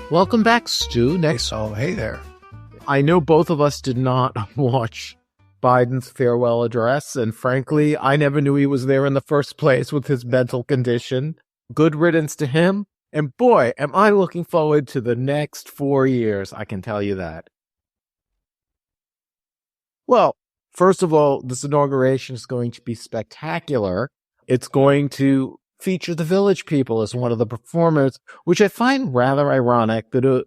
Welcome back, Stu. Next, Hey there. I know both of us did not watch Biden's farewell address, and frankly, I never knew he was there in the first place with his mental condition. Good riddance to him. And boy, am I looking forward to the next 4 years, I can tell you that. Well, first of all, this inauguration is going to be spectacular. It's going to feature the Village People as one of the performers, which I find rather ironic that a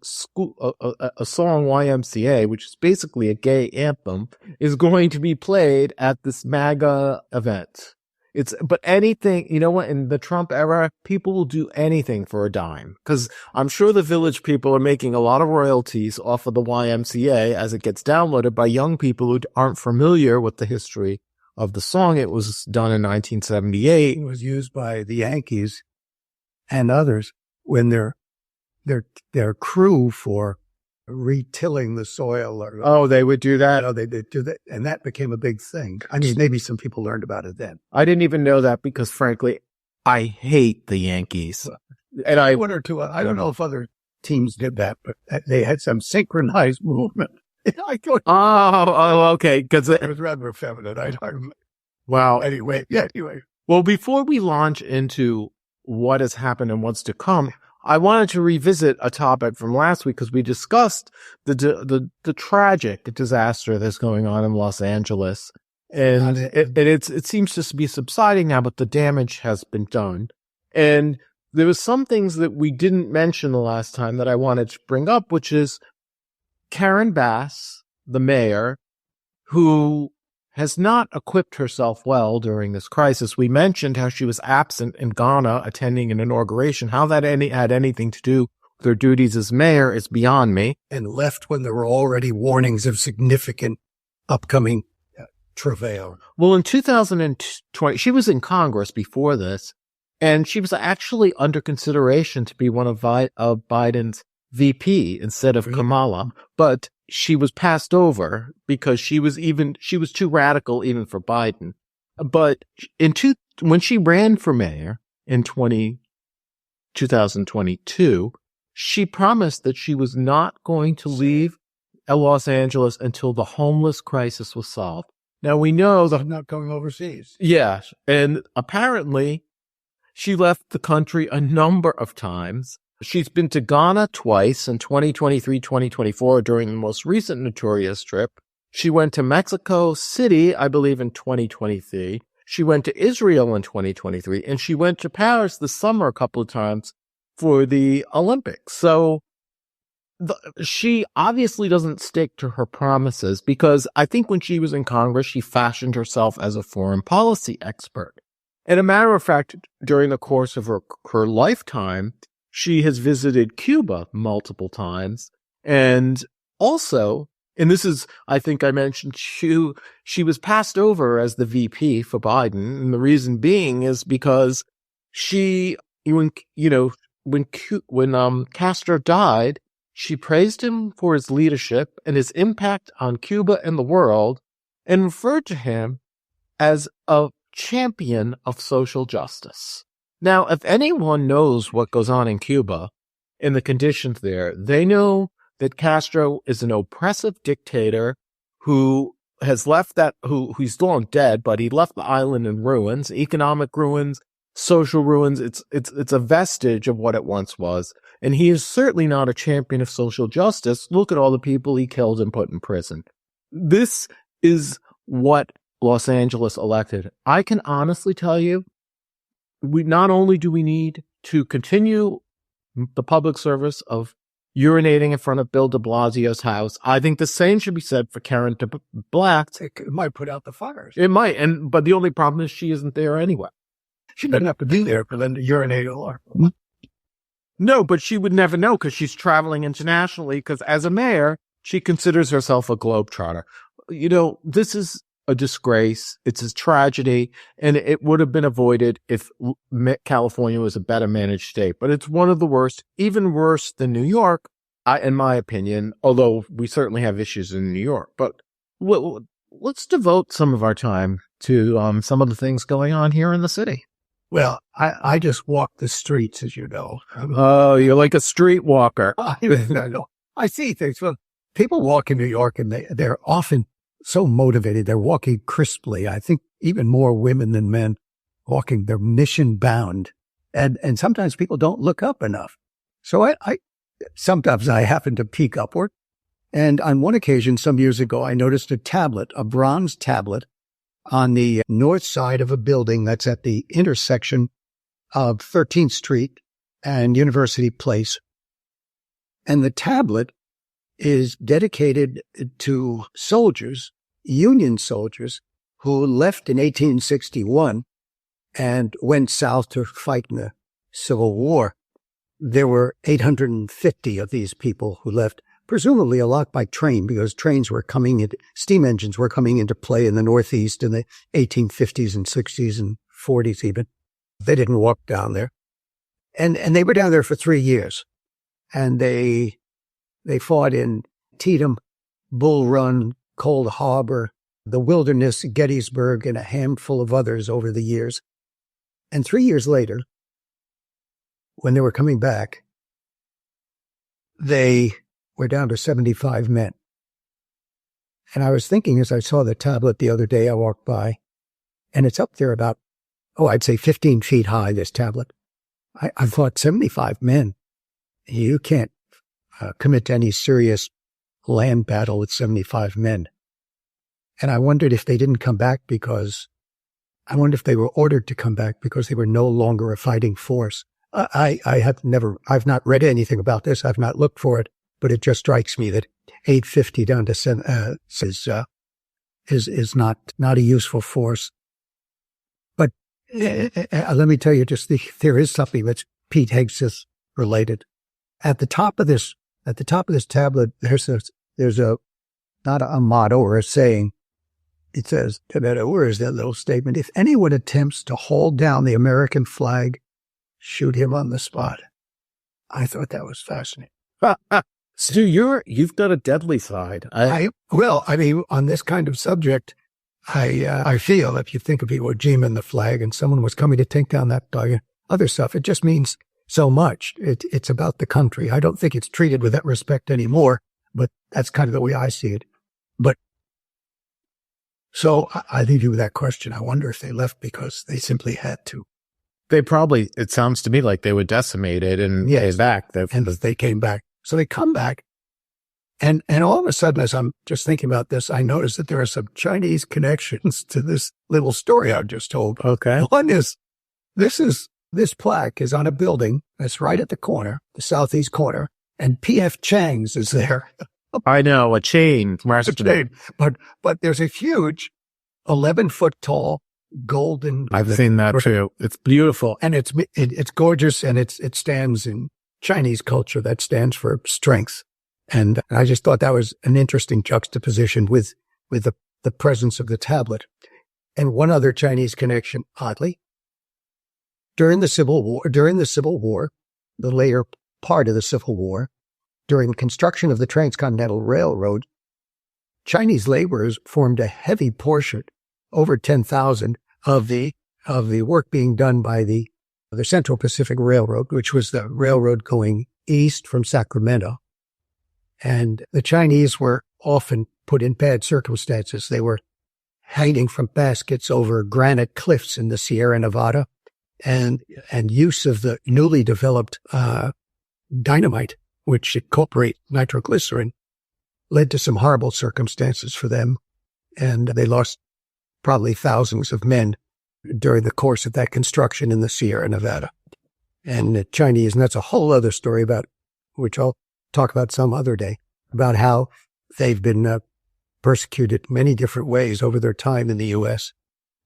song YMCA, which is basically a gay anthem, is going to be played at this MAGA event. But anything, you know what, in the Trump era, people will do anything for a dime. Because I'm sure the Village People are making a lot of royalties off of the YMCA as it gets downloaded by young people who aren't familiar with the history of the song. It was done in 1978. It was used by the Yankees and others when their crew for retilling the soil. Oh, they would do that? They did do that. And that became a big thing. I mean, maybe some people learned about it then. I didn't even know that because, frankly, I hate the Yankees. And one or two, I don't know if other teams did that, but they had some synchronized movement. Okay. Because it was rather feminine. Wow. Anyway. Well, before we launch into what has happened and what's to come, I wanted to revisit a topic from last week because we discussed the tragic disaster that's going on in Los Angeles, and it seems to be subsiding now, but the damage has been done. And there was some things that we didn't mention the last time that I wanted to bring up, which is Karen Bass, the mayor, who has not equipped herself well during this crisis. We mentioned how she was absent in Ghana attending an inauguration. How that had anything to do with her duties as mayor is beyond me. And left when there were already warnings of significant upcoming travail. Well, in 2020, she was in Congress before this, and she was actually under consideration to be one of Biden's VP instead of Kamala, but she was passed over because she was too radical even for Biden. But when she ran for mayor in 2022, she promised that she was not going to leave Los Angeles until the homeless crisis was solved. Now we know that not going overseas. Yeah, and apparently she left the country a number of times. She's been to Ghana twice in 2023, 2024 during the most recent notorious trip. She went to Mexico City, I believe, in 2023. She went to Israel in 2023, and she went to Paris this summer a couple of times for the Olympics. So she obviously doesn't stick to her promises because I think when she was in Congress, she fashioned herself as a foreign policy expert. And a matter of fact, during the course of her lifetime, she has visited Cuba multiple times. And also, and this is, I think I mentioned, she was passed over as the VP for Biden. And the reason being is because when Castro died, she praised him for his leadership and his impact on Cuba and the world and referred to him as a champion of social justice. Now, if anyone knows what goes on in Cuba and the conditions there, they know that Castro is an oppressive dictator who has left he's long dead, but he left the island in ruins, economic ruins, social ruins. It's a vestige of what it once was. And he is certainly not a champion of social justice. Look at all the people he killed and put in prison. This is what Los Angeles elected. I can honestly tell you, not only do we need to continue the public service of urinating in front of Bill de Blasio's house, I think the same should be said for Karen Black. It might put out the fires. It might, but the only problem is she isn't there anyway. She doesn't have to be there for them to urinate or. No, but she would never know because she's traveling internationally because as a mayor, she considers herself a globetrotter. You know, this is a disgrace. It's a tragedy, and it would have been avoided if California was a better managed state. But it's one of the worst, even worse than New York, in my opinion, although we certainly have issues in New York. But let's devote some of our time to some of the things going on here in the city. Well, I just walk the streets, as you know. Oh, you're like a streetwalker. I see things. Well, people walk in New York and they're often so motivated. They're walking crisply. I think even more women than men walking. They're mission bound. And sometimes people don't look up enough. So sometimes I happen to peek upward. And on one occasion, some years ago, I noticed a bronze tablet on the north side of a building that's at the intersection of 13th Street and University Place. And the tablet is dedicated to soldiers, Union soldiers, who left in 1861 and went south to fight in the Civil War. There were 850 of these people who left, presumably a lot by train, because steam engines were coming into play in the Northeast in the 1850s and 60s and 40s even. They didn't walk down there. And they were down there for 3 years. And they fought in Teedham, Bull Run, Cold Harbor, the Wilderness, Gettysburg, and a handful of others over the years. And 3 years later, when they were coming back, they were down to 75 men. And I was thinking as I saw the tablet the other day, I walked by, and it's up there about, I'd say 15 feet high, this tablet. I thought 75 men. You can't commit to any serious land battle with 75 men. And I wondered if they didn't come back if they were ordered to come back because they were no longer a fighting force. I've not read anything about this. I've not looked for it, but it just strikes me that 850 down to is not a useful force. But let me tell you, there is something that's Pete Hegseth related. At the top of this tablet, there's not a motto or a saying. It says, where is that little statement? If anyone attempts to hold down the American flag, shoot him on the spot. I thought that was fascinating. Stu, you've got a deadly side. On this kind of subject, I feel if you think of Iwo Jima and the flag and someone was coming to take down that other stuff, it just means so much. It's about the country. I don't think it's treated with that respect anymore, but that's kind of the way I see it. But so I leave you with that question. I wonder if they left because they simply had to. It sounds to me like they were decimated and yes, back. And they came back. So they come back. And all of a sudden, as I'm just thinking about this, I noticed that there are some Chinese connections to this little story I just told. Okay. One is, this plaque is on a building that's right at the corner, the southeast corner, and P.F. Chang's is there. I know, a chain. But there's a huge 11-foot tall golden. I've seen that too. It's beautiful. And it's gorgeous, and it stands in Chinese culture. That stands for strength. And I just thought that was an interesting juxtaposition with the presence of the tablet. And one other Chinese connection, oddly, during the Civil War, the later part of the Civil War, during the construction of the Transcontinental Railroad, Chinese laborers formed a heavy portion, over 10,000, of the work being done by the Central Pacific Railroad, which was the railroad going east from Sacramento. And the Chinese were often put in bad circumstances. They were hanging from baskets over granite cliffs in the Sierra Nevada, and use of the newly developed dynamite, which incorporate nitroglycerin, led to some horrible circumstances for them. And they lost probably thousands of men during the course of that construction in the Sierra Nevada. And the Chinese, and that's a whole other story about, which I'll talk about some other day, about how they've been persecuted many different ways over their time in the U.S.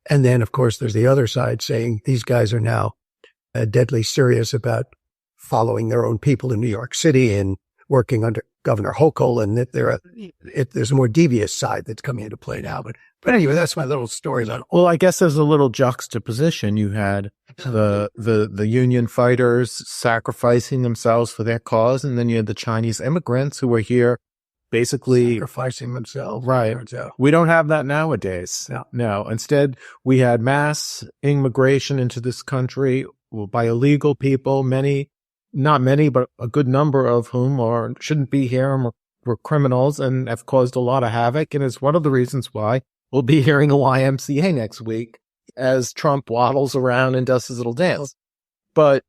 And then, of course, there's the other side saying these guys are now deadly serious about following their own people in New York City and working under Governor Hochul, and that there's a more devious side that's coming into play now. But anyway, that's my little story. Well, I guess there's a little juxtaposition. You had the Union fighters sacrificing themselves for their cause, and then you had the Chinese immigrants who were here basically sacrificing themselves. Right. We don't have that nowadays. No. Instead, we had mass immigration into this country by illegal people, not many, but a good number of whom shouldn't be here and were criminals and have caused a lot of havoc. And it's one of the reasons why we'll be hearing a YMCA next week as Trump waddles around and does his little dance. But,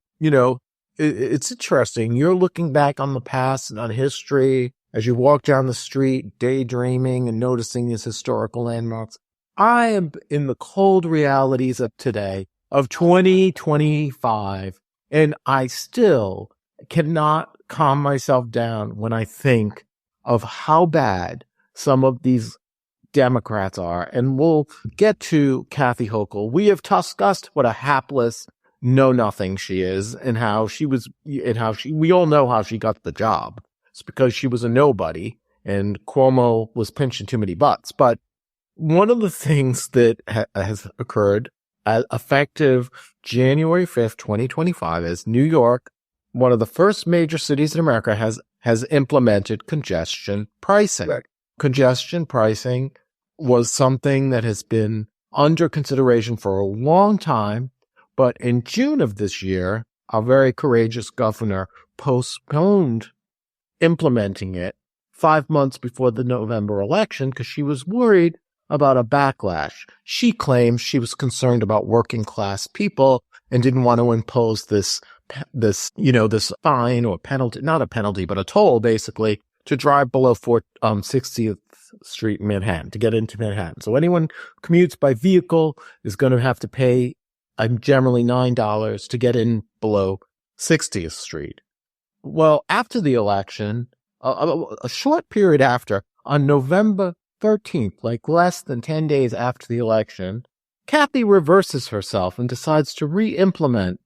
it's interesting. You're looking back on the past and on history as you walk down the street, daydreaming and noticing these historical landmarks. I am in the cold realities of today, of 2025, and I still cannot calm myself down when I think of how bad some of these Democrats are. And we'll get to Kathy Hochul. We have discussed what a hapless know-nothing she is and we all know how she got the job. It's because she was a nobody and Cuomo was pinching too many butts. But one of the things that has occurred effective January 5th, 2025 is New York, one of the first major cities in America, has implemented congestion pricing. Right. Congestion pricing was something that has been under consideration for a long time. But in June of this year, our very courageous governor postponed implementing it 5 months before the November election because she was worried about a backlash. She claims she was concerned about working class people and didn't want to impose this fine or penalty, not a penalty, but a toll basically to drive below 60th Street in Manhattan, to get into Manhattan. So anyone who commutes by vehicle is going to have to pay generally $9 to get in below 60th Street. Well, after the election, a short period after, on November 13th, like less than 10 days after the election, Kathy reverses herself and decides to re-implement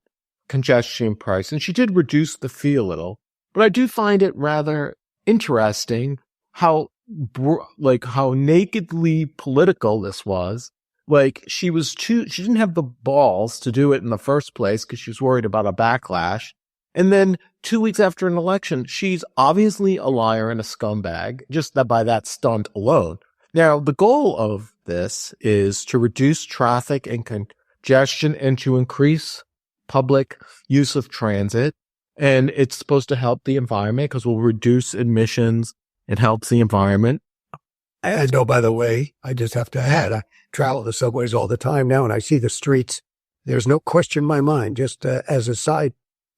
congestion price. And she did reduce the fee a little, but I do find it rather interesting how nakedly political this was. Like she didn't have the balls to do it in the first place because she was worried about a backlash. And then 2 weeks after an election, she's obviously a liar and a scumbag, just by that stunt alone. Now, the goal of this is to reduce traffic and congestion and to increase public use of transit. And it's supposed to help the environment because we'll reduce emissions. It helps the environment. I know, by the way, I just have to add, I travel the subways all the time now and I see the streets. There's no question in my mind, just as a side,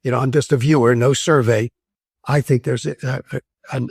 I'm just a viewer, no survey. I think there's a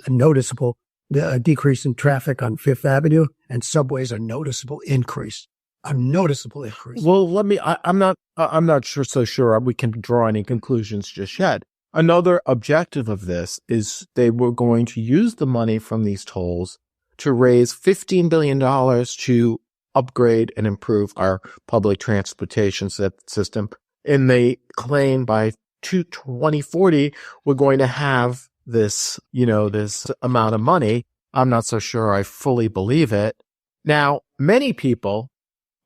noticeable decrease in traffic on Fifth Avenue and subways, a noticeable increase. Well, I'm not sure we can draw any conclusions just yet. Another objective of this is they were going to use the money from these tolls to raise $15 billion to upgrade and improve our public transportation system. And they claim by 2040, we're going to have this, this amount of money. I'm not so sure I fully believe it. Now, many people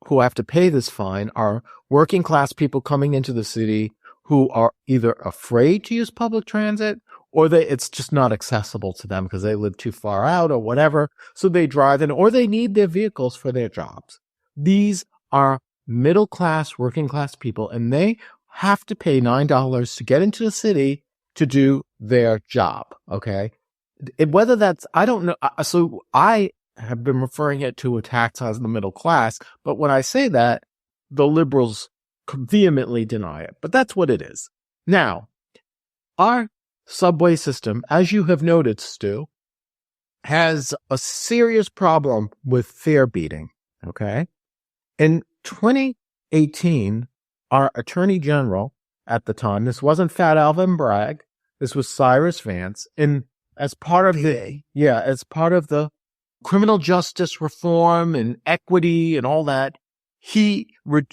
who have to pay this fine are working class people coming into the city who are either afraid to use public transit or it's just not accessible to them because they live too far out or whatever. So they drive in or they need their vehicles for their jobs. These are middle class, working class people, and they have to pay $9 to get into the city to do their job. Okay. Whether that's, I don't know. So I have been referring it to a tax on the middle class. But when I say that, the liberals vehemently deny it. But that's what it is. Now, our subway system, as you have noted, Stu, has a serious problem with fare beating. Okay. In 2018, our attorney general at the time, this wasn't Fat Alvin Bragg, this was Cyrus Vance, and as part of the criminal justice reform and equity and all that, he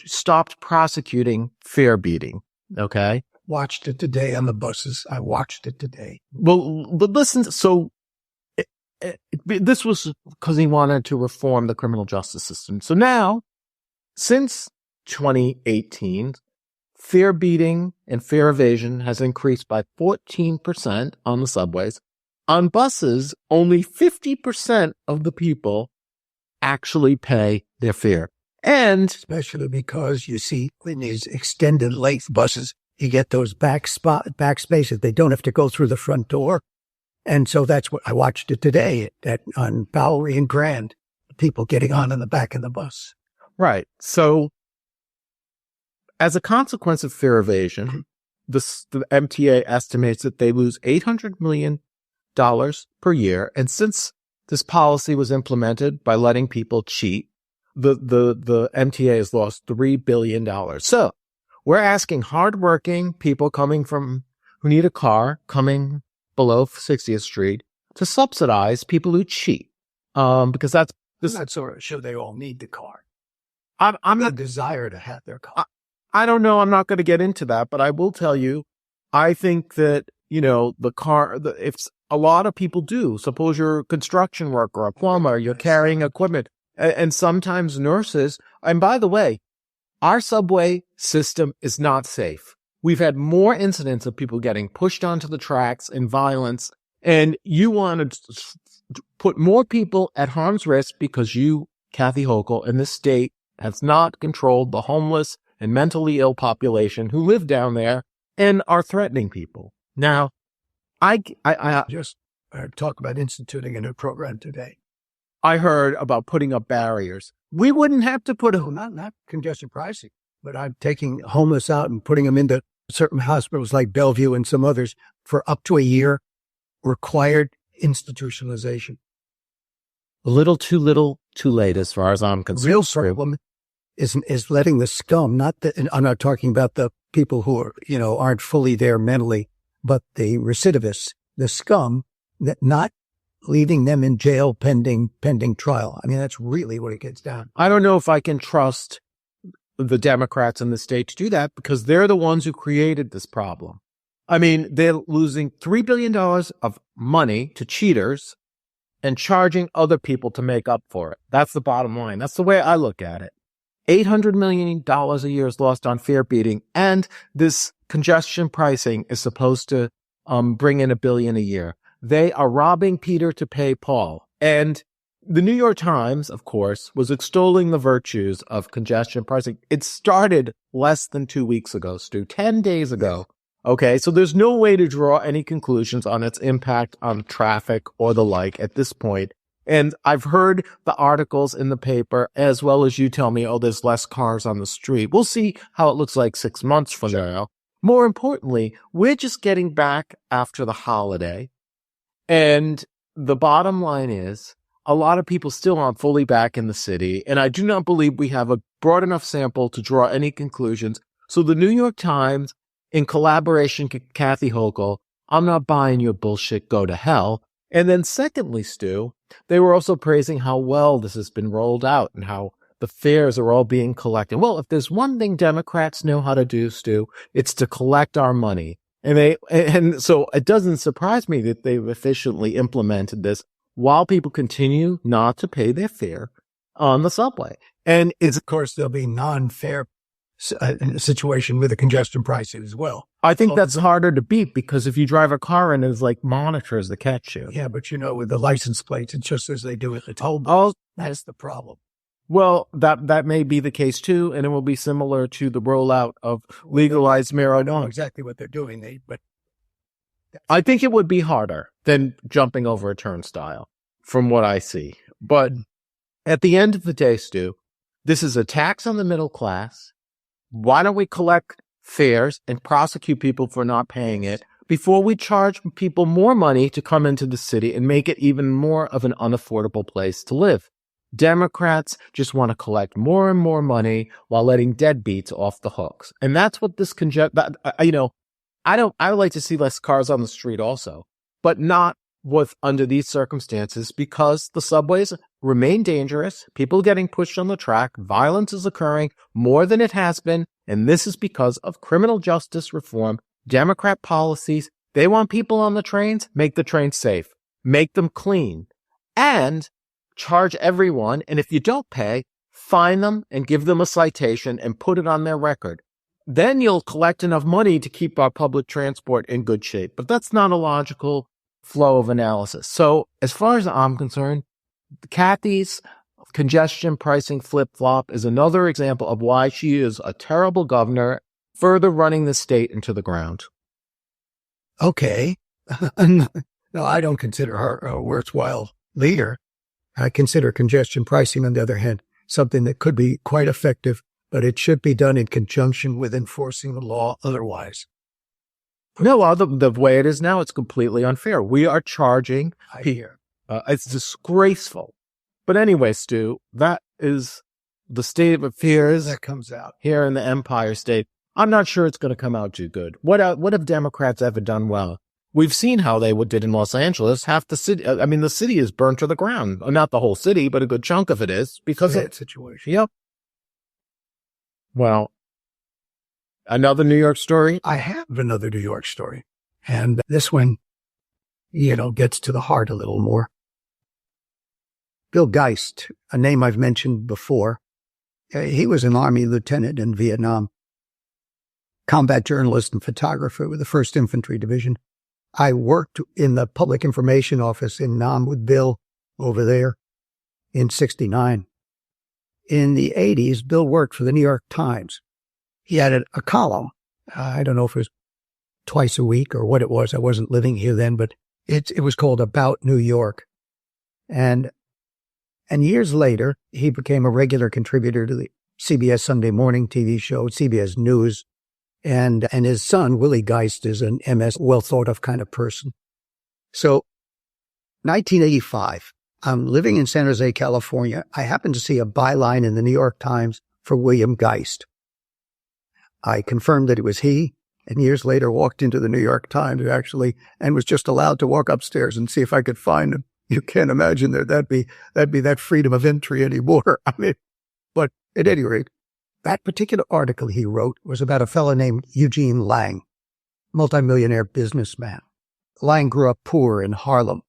stopped prosecuting fare beating. Okay. Watched it today on the buses. I watched it today. Well, but listen, so this was because he wanted to reform the criminal justice system. So now, since 2018, fare beating and fare evasion has increased by 14% on the subways. On buses, only 50% of the people actually pay their fare. And especially because you see in these extended length buses, you get those back spaces. They don't have to go through the front door. And so that's what I watched it today on Bowery and Grand, people getting on in the back of the bus. right. So as a consequence of fare evasion, the MTA estimates that they lose $800 million per year. And since this policy was implemented by letting people cheat, the MTA has lost $3 billion. So we're asking hardworking people who need a car coming below 60th Street to subsidize people who cheat. Because I'm not so sure they all need the car. I'm not desire to have their car. I don't know. I'm not going to get into that, but I will tell you, I think that, the car, if a lot of people do, suppose you're a construction worker, a plumber, you're carrying equipment, and sometimes nurses. And by the way, our subway system is not safe. We've had more incidents of people getting pushed onto the tracks and violence, and you want to put more people at harm's risk because you, Kathy Hochul, in this state has not controlled the homeless and mentally ill population who live down there and are threatening people. Now, I just talk about instituting a new program today. I heard about putting up barriers. We wouldn't have to put not congestion pricing, but I'm taking homeless out and putting them into certain hospitals like Bellevue and some others for up to a year, required institutionalization. A little, too late as far as I'm concerned. Real problem is letting the scum, I'm not talking about the people who are, aren't fully there mentally, but the recidivists, the scum, that not leaving them in jail pending trial. I mean, that's really what it gets down. I don't know if I can trust the Democrats in the state to do that because they're the ones who created this problem. I mean, they're losing $3 billion of money to cheaters and charging other people to make up for it. That's the bottom line. That's the way I look at it. $800 million a year is lost on fare beating, and this congestion pricing is supposed to bring in $1 billion a year. They are robbing Peter to pay Paul. And the New York Times, of course, was extolling the virtues of congestion pricing. It started less than 2 weeks ago, Stu, 10 days ago. Okay, so there's no way to draw any conclusions on its impact on traffic or the like at this point. And I've heard the articles in the paper, as well as you tell me, there's less cars on the street. We'll see how it looks like 6 months from now. More importantly, we're just getting back after the holiday. And the bottom line is, a lot of people still aren't fully back in the city. And I do not believe we have a broad enough sample to draw any conclusions. So the New York Times, in collaboration with Kathy Hochul, I'm not buying your bullshit, go to hell. And then secondly, Stu, they were also praising how well this has been rolled out and how the fares are all being collected. Well, if there's one thing Democrats know how to do, Stu, it's to collect our money. And so it doesn't surprise me that they've efficiently implemented this while people continue not to pay their fare on the subway. And it's, of course, there'll be non-fare situation with the congestion pricing as well. I think that's harder to beat because if you drive a car and there's like monitors that catch you. Yeah, but with the license plates, it's just as they do with the toll booths. That's the problem. Well, that may be the case too, and it will be similar to the rollout of legalized marijuana. I know exactly what they're doing, but I think it would be harder than jumping over a turnstile, from what I see. But at the end of the day, Stu, this is a tax on the middle class. Why don't we collect fares and prosecute people for not paying it before we charge people more money to come into the city and make it even more of an unaffordable place to live? Democrats just want to collect more and more money while letting deadbeats off the hooks. And that's what this I would like to see less cars on the street also, but not under these circumstances because the subways remain dangerous, people getting pushed on the track, violence is occurring more than it has been, and this is because of criminal justice reform, Democrat policies. They want people on the trains, make the trains safe, make them clean, and charge everyone, and if you don't pay, fine them and give them a citation and put it on their record. Then you'll collect enough money to keep our public transport in good shape. But that's not a logical flow of analysis. So as far as I'm concerned, Kathy's congestion pricing flip-flop is another example of why she is a terrible governor, further running the state into the ground. Okay. No, I don't consider her a worthwhile leader. I consider congestion pricing, on the other hand, something that could be quite effective, but it should be done in conjunction with enforcing the law otherwise. No, well, the way it is now, it's completely unfair. We are charging. I hear. It's disgraceful. But anyway, Stu, that is the state of affairs that comes out here in the Empire State. I'm not sure it's going to come out too good. What have Democrats ever done well? We've seen how they did in Los Angeles. Half the city, the city is burnt to the ground. Not the whole city, but a good chunk of it is because of that situation. Yep. Well, another New York story? I have another New York story. And this one, gets to the heart a little more. Bill Geist, a name I've mentioned before. He was an Army lieutenant in Vietnam, combat journalist and photographer with the 1st Infantry Division. I worked in the public information office in Nam with Bill over there in 1969. In the 1980s, Bill worked for the New York Times. He had a column. I don't know if it was twice a week or what it was. I wasn't living here then, but it was called About New York. And years later, he became a regular contributor to the CBS Sunday morning TV show, CBS News. And his son, Willie Geist, is an MS, well-thought-of kind of person. So, 1985, I'm living in San Jose, California. I happened to see a byline in the New York Times for William Geist. I confirmed that it was he, and years later walked into the New York Times, and was just allowed to walk upstairs and see if I could find him. You can't imagine that'd be that freedom of entry anymore. But at any rate, that particular article he wrote was about a fellow named Eugene Lang, multimillionaire businessman. Lang grew up poor in Harlem,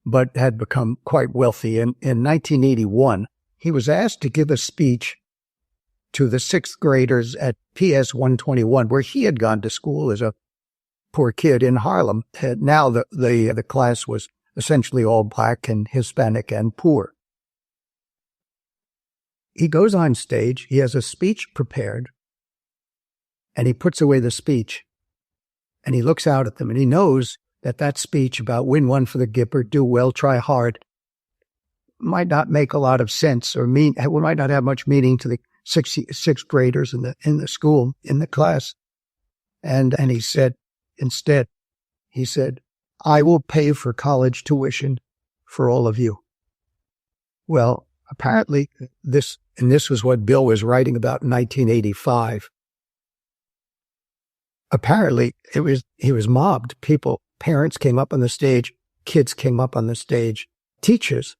but had become quite wealthy. In 1981, he was asked to give a speech to the 6th graders at PS 121, where he had gone to school as a poor kid in Harlem. Now the class was essentially all black and Hispanic and poor. He goes on stage, he has a speech prepared, and he puts away the speech, and he looks out at them, and he knows that speech about win one for the Gipper, do well, try hard, might not make a lot of sense or might not have much meaning to the sixth graders in the school, in the class. And he said, instead, I will pay for college tuition for all of you. Well, apparently this was what Bill was writing about in 1985. Apparently he was mobbed. Parents came up on the stage, kids came up on the stage, teachers.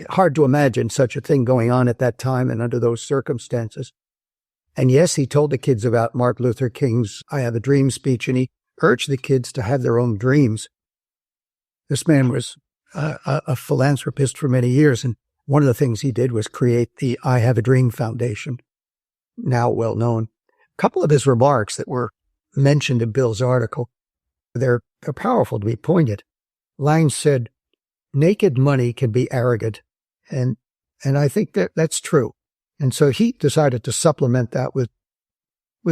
Hard to imagine such a thing going on at that time and under those circumstances. And yes, he told the kids about Martin Luther King's I Have a Dream speech, and he urged the kids to have their own dreams. This man was a philanthropist for many years, and one of the things he did was create the I Have a Dream Foundation, now well known. A couple of his remarks that were mentioned in Bill's article, they're powerful to be pointed. Lang said, naked money can be arrogant, and I think that's true. And so he decided to supplement that with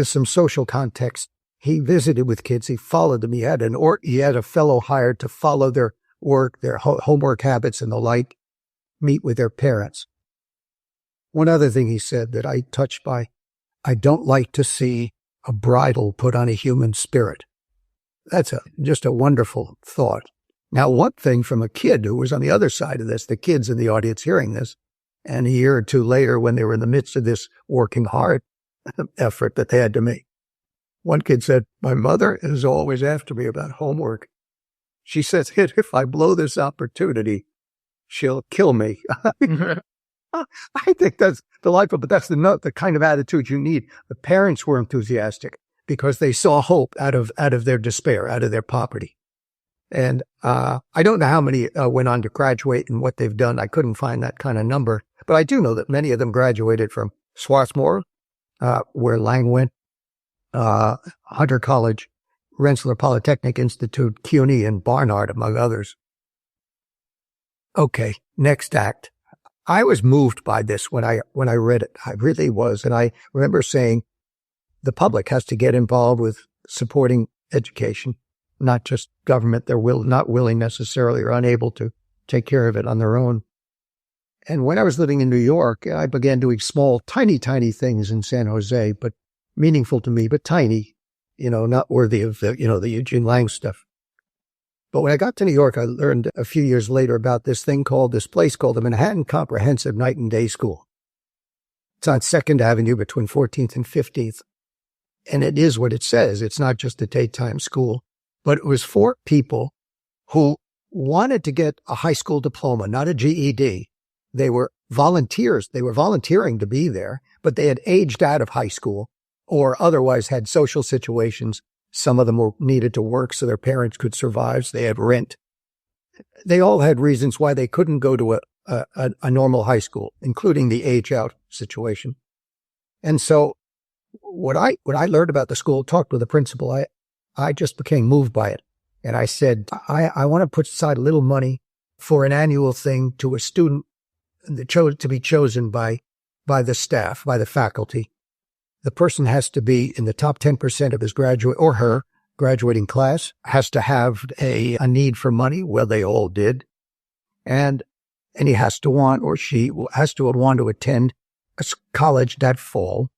some social context. He visited with kids. He followed them. He had a fellow hired to follow their work, their homework habits and the like, meet with their parents. One other thing he said that I touched by, I don't like to see a bridle put on a human spirit. That's just a wonderful thought. Now, one thing from a kid who was on the other side of this, the kids in the audience hearing this, and a year or two later when they were in the midst of this working hard effort that they had to make. One kid said, my mother is always after me about homework. She says, if I blow this opportunity, she'll kill me. I think that's delightful, but that's the kind of attitude you need. The parents were enthusiastic because they saw hope out of their despair, out of their poverty. And I don't know how many went on to graduate and what they've done. I couldn't find that kind of number. But I do know that many of them graduated from Swarthmore, where Lang went, Hunter College, Rensselaer Polytechnic Institute, CUNY, and Barnard, among others. Okay, next act. I was moved by this when I read it. I really was. And I remember saying the public has to get involved with supporting education, not just government. They're not willing necessarily or unable to take care of it on their own. And when I was living in New York, I began doing small, tiny things in San Jose, but meaningful to me, but tiny, not worthy of the Eugene Lang stuff. But when I got to New York, I learned a few years later about this place called the Manhattan Comprehensive Night and Day School. It's on 2nd Avenue between 14th and 15th. And it is what it says. It's not just a daytime school, but it was for people who wanted to get a high school diploma, not a GED. They were volunteers. They were volunteering to be there, but they had aged out of high school or otherwise had social situations. Some of them needed to work so their parents could survive, so they had rent. They all had reasons why they couldn't go to a normal high school, including the age-out situation. And so when I learned about the school, talked with the principal, I just became moved by it. And I said, I want to put aside a little money for an annual thing to a student to be chosen by the staff, by the faculty. The person has to be in the top 10% of his graduate or her graduating class, has to have a need for money. Well, they all did. And he has to want, or she has to want to attend a college that fall.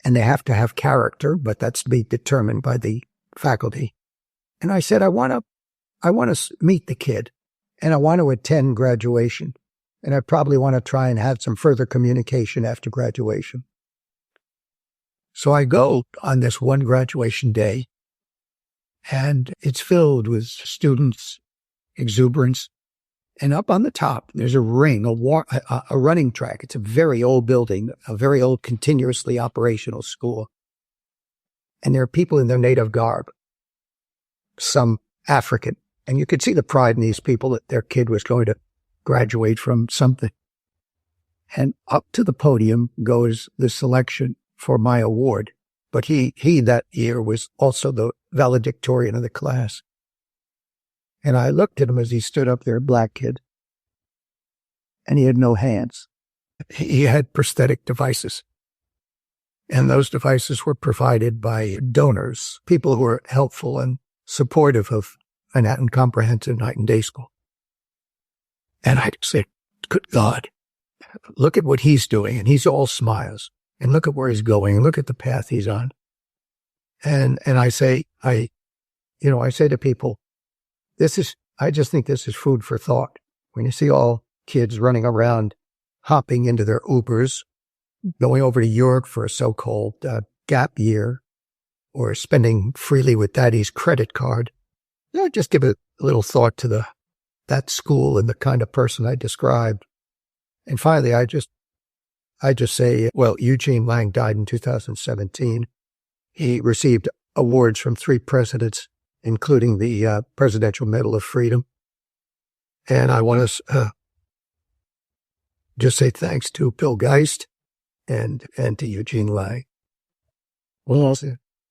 And they have to have character, but that's to be determined by the faculty. And I said, I want to meet the kid and I want to attend graduation. And I probably want to try and have some further communication after graduation. So I go on this one graduation day, and it's filled with students, exuberance. And up on the top, there's a ring, a running track. It's a very old building, a very old continuously operational school. And there are people in their native garb, some African. And you could see the pride in these people that their kid was going to graduate from something. And up to the podium goes the selection for my award. But he that year was also the valedictorian of the class. And I looked at him as he stood up there, black kid. And he had no hands. He had prosthetic devices. And those devices were provided by donors, people who were helpful and supportive of Manhattan Comprehensive Night and Day School. And I said, good God, look at what he's doing. And he's all smiles. And look at where he's going. Look at the path he's on. And I say to people, I just think this is food for thought. When you see all kids running around, hopping into their Ubers, going over to Europe for a so-called gap year, or spending freely with daddy's credit card, just give a little thought to that school and the kind of person I described. And finally, I just say, well, Eugene Lang died in 2017. He received awards from 3 presidents, including the Presidential Medal of Freedom. And I want to just say thanks to Bill Geist and to Eugene Lang. Well,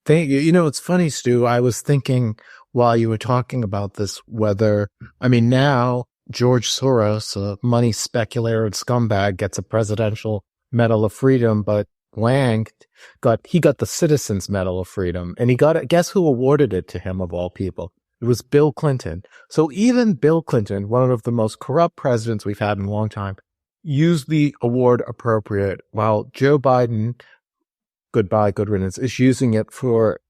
thank you. It's funny, Stu. I was thinking while you were talking about this, now George Soros, a money speculator and scumbag, gets a Presidential Medal of Freedom, but Lang got the Citizens Medal of Freedom, and guess who awarded it to him of all people? It was Bill Clinton. So even Bill Clinton, one of the most corrupt presidents we've had in a long time, used the award appropriate, while Joe Biden, goodbye, good riddance, is using it for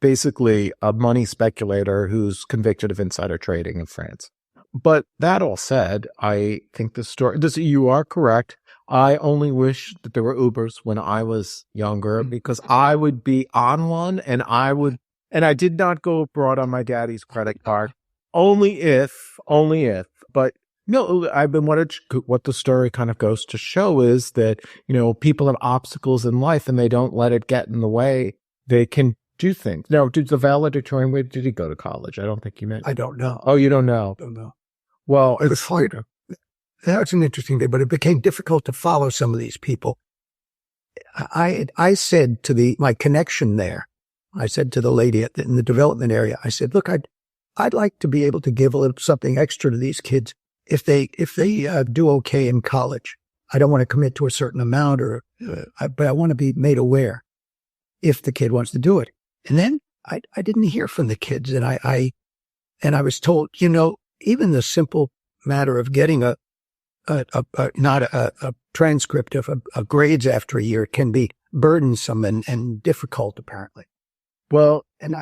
basically a money speculator who's convicted of insider trading in France. But that all said, I think the story, you are correct. I only wish that there were Ubers when I was younger, because I would be on one and I did not go abroad on my daddy's credit card. Only if, but no, what the story kind of goes to show is that, people have obstacles in life and they don't let it get in the way. They can do things. Now, did the valedictorian, where did he go to college? I don't think he meant. I don't know. Oh, you don't know? I don't know. Well, it was fine. That's an interesting thing, but it became difficult to follow some of these people. I said to my connection there, I said to the lady in the development area, I said, look, I'd like to be able to give a little something extra to these kids if they do okay in college. I don't want to commit to a certain amount, but I want to be made aware if the kid wants to do it. And then I didn't hear from the kids, and I was told, even the simple matter of getting not a transcript of a grades after a year can be burdensome and difficult, apparently. Well, and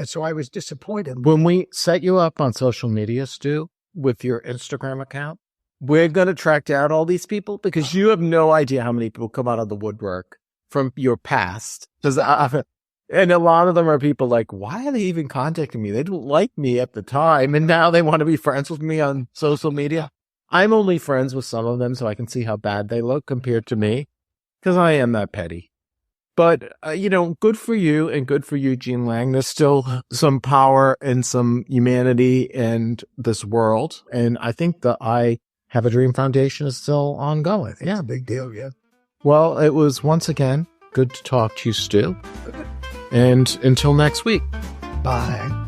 so I was disappointed. When we set you up on social media, Stu, with your Instagram account, we're going to track down all these people because you have no idea how many people come out of the woodwork from your past. And a lot of them are people like, why are they even contacting me? They didn't like me at the time, and now they want to be friends with me on social media. I'm only friends with some of them so I can see how bad they look compared to me, because I am that petty. But, good for you and good for Eugene Lang. There's still some power and some humanity in this world. And I think the I Have a Dream Foundation is still ongoing. Yeah, it's a big deal, yeah. Well, it was once again good to talk to you, Stu. And until next week. Bye.